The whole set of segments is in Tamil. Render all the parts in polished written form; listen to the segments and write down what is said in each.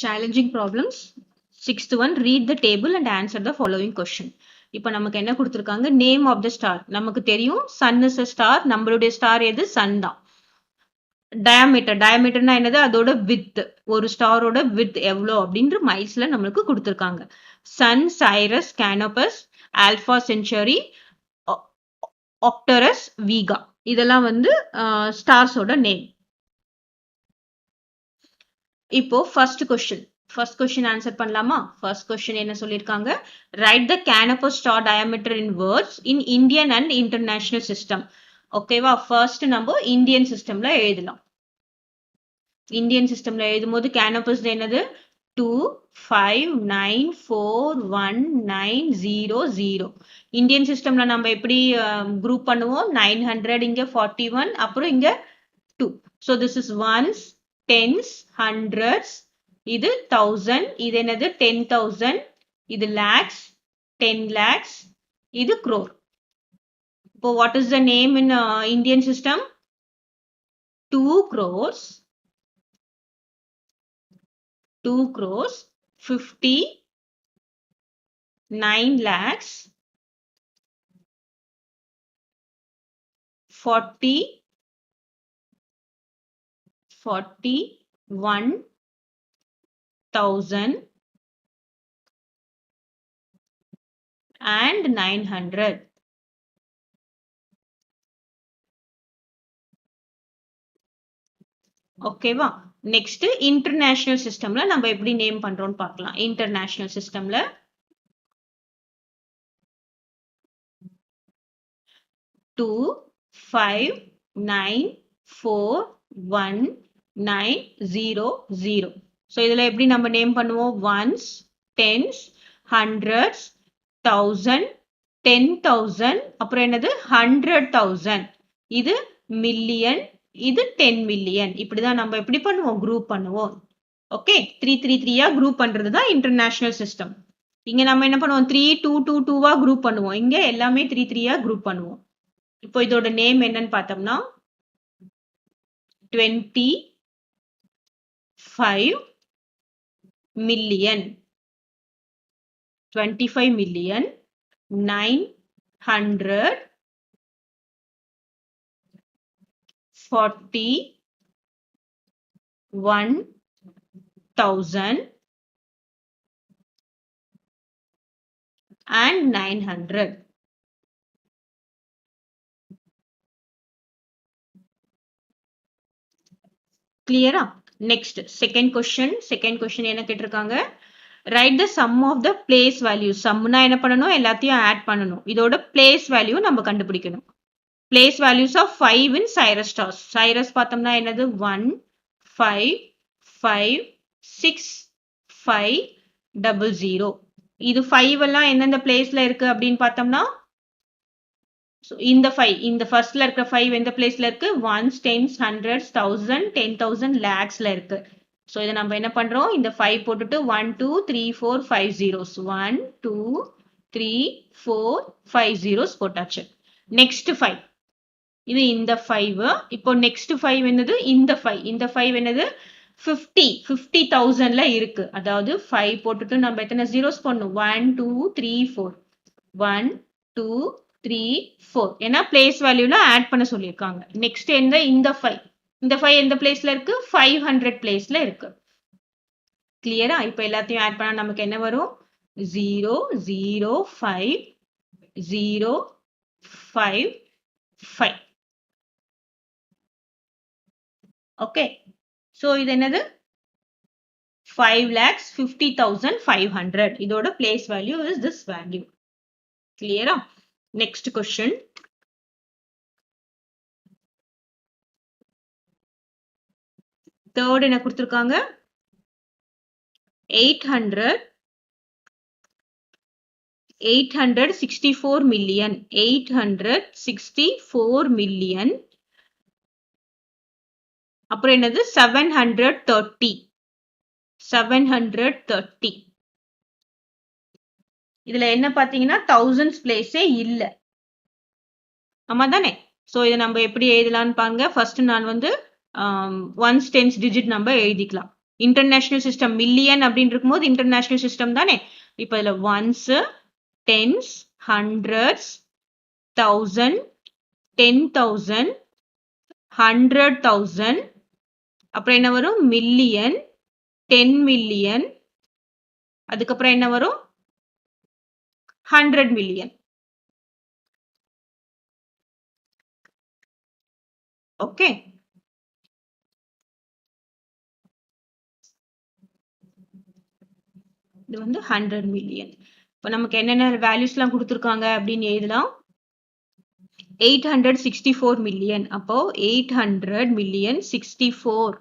Challenging problems. Sixth one, read the table and answer the following question. இப்போ நமக்கு என்ன கொடுத்திருக்காங்க? Name of the star. நமக்கு தெரியும் sun is a star. நம்மளுடைய star எது? Sun தான். Diameter. Diameterனா என்னது? அதோட width. ஒரு ஸ்டாரோட width எவ்வளோ அப்படின்ற மைல்ஸ்ல நம்மளுக்கு கொடுத்திருக்காங்க. Sun, Sirius, Canopus, Alpha Centauri, Arcturus, Vega. இதெல்லாம் வந்து ஸ்டார்ஸோட நேம். இப்போ first question answer பண்ணலாமா? First question என்ன சொல்லிருக்காங்க? Write the Canopus star diameter in words in Indian and international system. ஓகேவா? First நம்ம இந்தியன் சிஸ்டம்ல எழுதலாம். இந்தியன் சிஸ்டம்ல எழுதும்போது Canopus என்னது? 2 5 9 4 1 9 0 0. இந்தியன் சிஸ்டம்ல நம்ம எப்படி குரூப் பண்ணுவோம்? 900 இங்க 41 அப்புறம் இங்க 2. So this is ones, tens, hundreds, இது 1000, இது என்னது 10,000, இது lakhs, 10 lakhs, இது crore. இப்போ what is the name in Indian system? 2 crores, 50, 9 lakhs, 40, 1,000 and 900. ஓகேவா? நெக்ஸ்ட் இன்டர்நேஷனல் சிஸ்டம்ல நம்ம எப்படி நேம் பண்றோம்னு பார்க்கலாம். இன்டர்நேஷனல் சிஸ்டம்ல 2 5 9 4 1 9 0 0. ஸோ இதுல எப்படி நம்ம நேம் பண்ணுவோம்? ஒன்ஸ், டென்ஸ், ஹண்ட்ரட்ஸ், 1000, 10,000, அப்புறம் என்னது 100,000. இது மில்லியன், இது 10 மில்லியன். இப்படிதான் நம்ம எப்படி பண்ணுவோம்? குரூப் பண்ணுவோம். ஓகே, 3 3 3 குரூப் பண்றதுதான் இன்டர்நேஷனல் சிஸ்டம். இங்க நம்ம என்ன பண்ணுவோம்? 3 2 2 2 குரூப் பண்ணுவோம். இங்க எல்லாமே 3 3 குரூப் பண்ணுவோம். இப்போ இதோட நேம் என்னன்னு பார்த்தோம்னா 25 மில்லியன், 25 மில்லியன், 900, 40, 1,000 and 900. கிளியரா? நெக்ஸ்ட் செகண்ட் கொஸ்டின் என்ன கேட்டிருக்காங்க? Write the sum of the place value. சம்னா என்ன பண்ணணும்? எல்லாத்தையும் ஆட் பண்ணணும். இதோட பிளேஸ் வேல்யூ நம்ம கண்டுபிடிக்கணும். Place values of 5 in Cyrus stars. Cyrus பார்த்தோம்னா என்னது? 1 5 5 6 5 00. இது 5 எல்லாம் எந்தெந்த பிளேஸ்ல இருக்கு அப்படின்னு பார்த்தோம்னா இந்த 5, இந்த ஃபர்ஸ்ட்ல இருக்க 5 எந்த பிளேஸ்ல இருக்கு? ஒன்ஸ், டென்ஸ், ஹண்ட்ரட்ஸ், 1000, 10,000, லேக்ஸ்ல இருக்கு. ஸோ இதை நம்ம என்ன பண்றோம்? இந்த 5 போட்டுட்டு 1 2 3 4 5 zeros, 1 2 3 4 5 zeros போட்டாச்சு. நெக்ஸ்ட் 5, இது இந்த 5. இப்போ நெக்ஸ்ட் 5 என்னது? இந்த 5 என்னது? 50,000ல இருக்கு. அதாவது 5 போட்டுட்டு நம்ம எத்தனை ஜீரோஸ் பண்ணணும்? 1 2 3 4, 1 2 3 4. ஏன்னா பிளேஸ் வேல்யூல ஆட் பண்ண சொல்லியிருக்காங்க. நெக்ஸ்ட் இந்த 5 எந்த பிளேஸ்ல இருக்கு? 500 பிளேஸ்ல இருக்கு. கிளியரா? இப்ப எல்லாத்தையும் ஆட் பண்ணா நமக்கு என்ன வரும்? 0 0 5 0 5 5. ஓகே, சோ இது என்னது? 5,50,500. இதோட place value is this value. கிளியரா? Next question. தேர்ட் என்ன கொடுத்திருக்காங்க? 864 மில்லியன், 864 மில்லியன், அப்புறம் என்னது? 730. இதுல என்ன பாத்தீங்கன்னா thousands பிளேஸே இல்ல. ஆமா தானே? சோ இதை நம்ம எப்படி எழுதலாம்னு பாருங்க. ஃபர்ஸ்ட் நான் வந்து ஒன்ஸ், டென்ஸ் டிஜிட் நம்ம எழுதிக்கலாம். இன்டர்நேஷனல் சிஸ்டம் மில்லியன் அப்படின்னு இருக்கும்போது இன்டர்நேஷனல் சிஸ்டம் தானே. இப்போ இதுல ஒன்ஸ், டென்ஸ், ஹண்ட்ரட்ஸ், 1000, 10,000, 100,000, அப்புறம் என்ன வரும் மில்லியன், 10 மில்லியன், அதுக்கப்புறம் என்ன வரும் 100 மில்லியன். ஓகே, இது வந்து 100 மில்லியன். இப்போ நமக்கு என்னென்ன வேல்யூஸ்லாம் கொடுத்துருக்காங்க அப்படின்னு எழுதலாம். 864 மில்லியன். அப்போ 800 மில்லியன் 64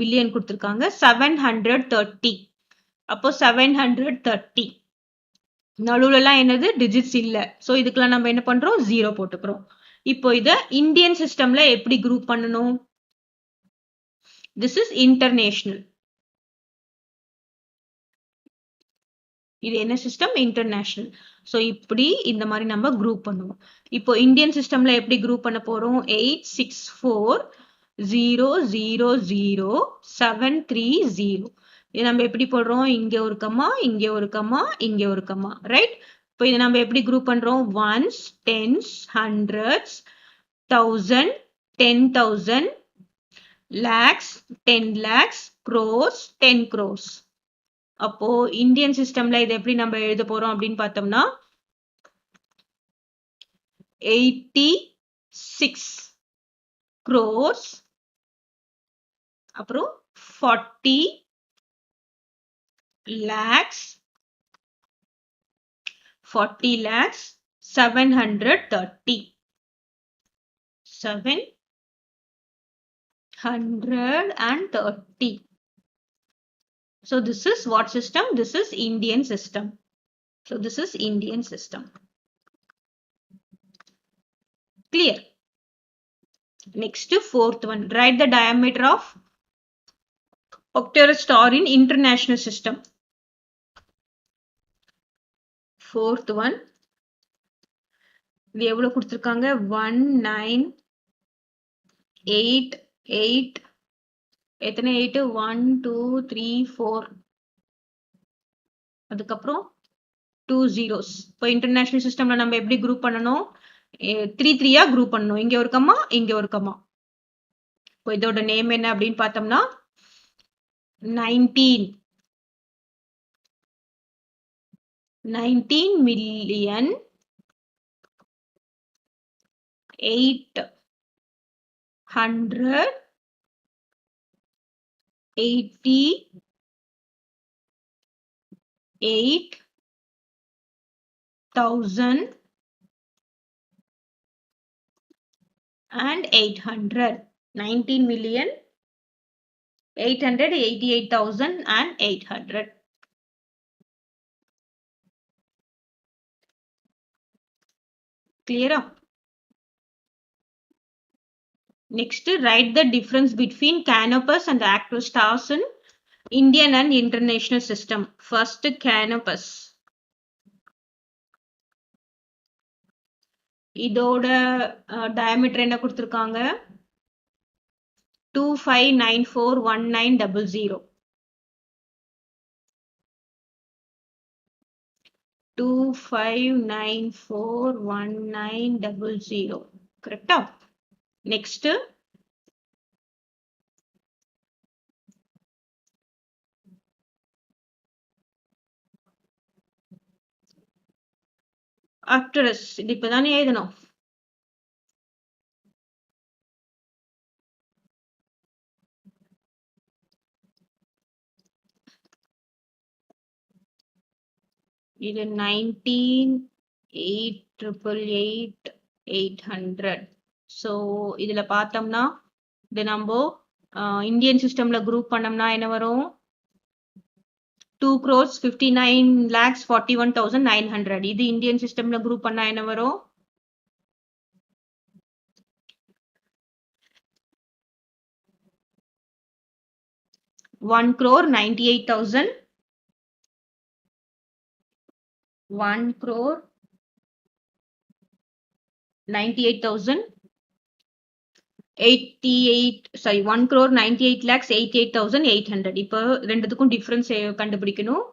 மில்லியன் கொடுத்துருக்காங்க. 730. அப்போ 730 நடுவுலலாம் என்னது டிஜிட்ஸ் இல்ல. ஸோ இதுக்கெல்லாம் நம்ம என்ன பண்றோம் 0 போட்டுக்கிறோம். இப்போ இதை இந்தியன் சிஸ்டம்ல எப்படி குரூப் பண்ணணும்? This is international. இது என்ன சிஸ்டம்? இன்டர்நேஷனல். ஸோ இப்படி இந்த மாதிரி நம்ம குரூப் பண்ணுவோம். இப்போ இந்தியன் சிஸ்டம்ல எப்படி குரூப் பண்ண போறோம்? 864,000,730. இது நம்ம எப்படி போடுறோம்? இங்க ஒரு கமா, இங்க ஒரு கமா, இங்க ஒரு கமா, ரைட்? இப்போ இதை நம்ம எப்படி குரூப் பண்றோம்? Ones, tens, hundreds, 1000, 10,000, lakhs, 10 lakhs, crores, 10 crores. அப்போ இந்தியன் சிஸ்டம்ல இது எப்படி நம்ம எழுத போறோம் அப்படின்னு பார்த்தோம்னா 86 crores, அப்புறம் 40 lakhs, 40 lakhs, 730. 730. So this is what system? This is Indian system. So this is Indian system. Clear? Next, fourth one. Write the diameter of octaedron star in international system. Fourth one. இது எவ்வளவு கொடுத்திருக்காங்க? 1988. எத்தனை 8? 1 2 3 4. அதுக்கப்புறம் 2 zeros. இப்போ இன்டர்நேஷனல் சிஸ்டம்ல நம்ம எப்படி குரூப் பண்ணணும்? 3 3 குரூப் பண்ணணும். இங்க ஒரு கமா, இங்க ஒரு கமா. இப்போ இதோட நேம் என்ன அப்படின்னு பார்த்தோம்னா 19 million 888,800. 19,888,800. Clear? Next, write the difference between Canopus and active stars in Indian and international system. First, Canopus. இதோட diameter என்ன கொடுத்திருக்காங்க? 25941900. 25941900. Correct? Next, Arcturus. இது இப்பதானே எழுதணும். இது 19,888,800. ஸோ இதுல பார்த்தோம்னா இது நம்ம இந்தியன் சிஸ்டம்ல குரூப் பண்ணோம்னா என்ன வரும்? 2,59,41,900. இது இந்தியன் சிஸ்டம்ல குரூப் பண்ணா என்ன வரும்? 1,98,000. 1,98,000. 1,98,88,88,800. இப்போ ரெண்டுத்துக்கும் டிஃபரன்ஸ் கண்டுபிடிக்கணும்.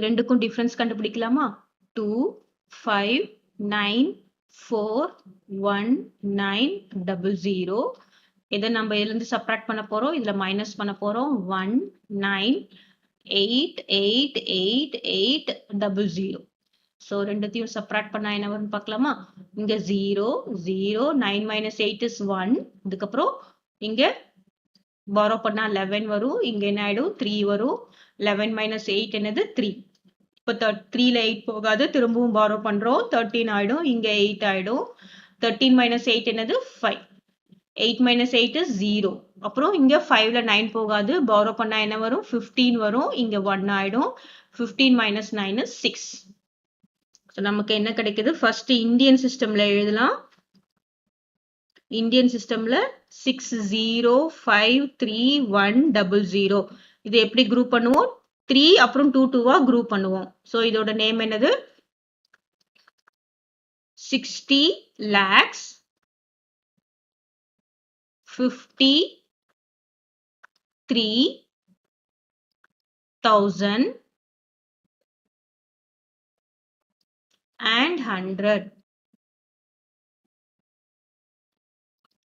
ரெண்டுக்கும் டிஃபரன்ஸ் கண்டுபிடிக்கலாமா? 2,5,9,4,1,9,0. இதை நம்ம இதுல இருந்து சப்ராக்ட் பண்ண போறோம். இதுல மைனஸ் பண்ண போறோம். 1,9,8,8,8,0. ஸோ ரெண்டுத்தையும் சப்ராக்ட் பண்ணா என்ன வரும்னு பார்க்கலாமா? இங்க 0, 0, 9 minus 8 is 1. இதுக்கப்புறம் இங்க borrow பண்ணா 11 வரும். இங்க என்ன ஆயிடும்? 3 வரும். 11 minus 8 என்னது? 3. இப்போ 3ல 8 போகாது. திரும்பவும் borrow பண்றோம். 13 ஆயிடும். இங்க 8 ஆயிடும். 13 minus 8 என்னது? 5. 8 minus 8 is 0. அப்புறம் இங்க 5ல 9 போகாது. borrow பண்ணா என்ன வரும்? 15 வரும். இங்க 1 ஆயிடும். 15 minus 9 is 6. ஸோ நமக்கு என்ன கிடைக்குது? ஃபர்ஸ்ட் இந்தியன் சிஸ்டம்ல எழுதலாம். இந்தியன் சிஸ்டம்ல 6,0,5,3,1,0,0. இது எப்படி குரூப் பண்ணுவோம்? 3 அப்புறம் 2 2வா குரூப் பண்ணுவோம். ஸோ இதோட நேம் என்னது? 60 lakhs 53,000 and 100.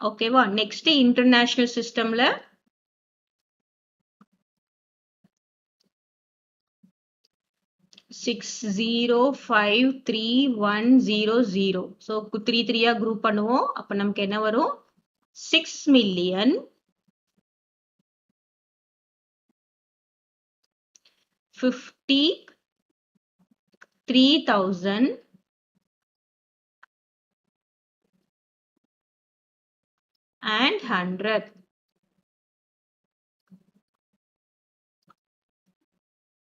ஓகேவா? நெக்ஸ்ட் இன்டர்நேஷனல் சிஸ்டம்ல 6,0,5,3,1,0,0. ஸோ 3 3யா குரூப் பண்ணுவோம். அப்ப நமக்கு என்ன வரும்? 6,53,000 and 100.